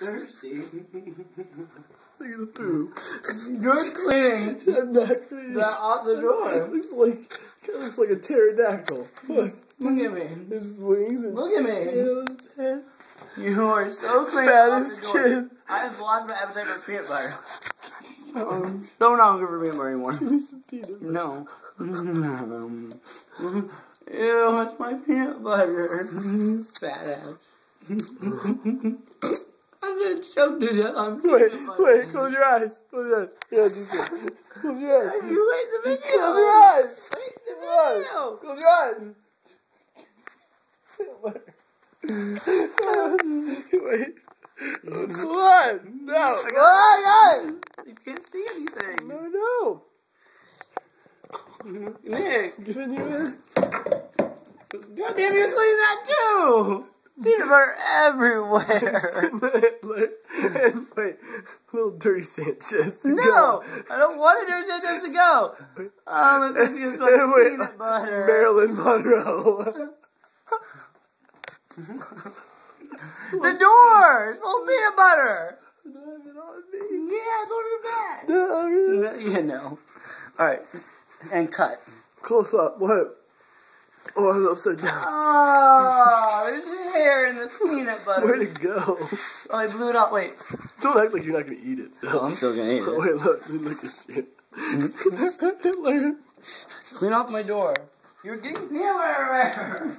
thirsty. Look at the poo. You're cleaning I'm not cleaning. that off the door. It looks like a pterodactyl. Look. Look at me. His wings and Look at me. his head. You are so clean Fat off as the door. kid. I have lost my appetite for peanut butter. I'm so not hungry for peanut butter anymore. Peanut butter. No. Ew, it's my peanut butter. Fat ass. I'm just choked to death on peanut butter. Wait, close your eyes. Close your eyes. Yeah, do this. Close your eyes. You wait the video. Close your eyes. Wait the video. Close your eyes. Wait. Come on. No. Oh, you can't see anything. No. Nick. Giving you this. God damn, you're cleaning that too. Peanut butter everywhere. Wait, little dirty Sanchez. No, I don't want a dirty Sanchez to go. Let's just put peanut butter. Marilyn Monroe. The door! It's full of peanut butter! Have it on me. Yeah, it's on your back. No, really? Yeah, no. Alright, and cut. Close up. What? Oh, I was upside down. Oh, there's hair in the peanut butter. Where'd it go? Oh, I blew it out. Wait. Don't act like you're not going to eat it. Oh, I'm still gonna eat it. Wait, look at shit. Look. Clean off my door. You're getting peanut butter everywhere.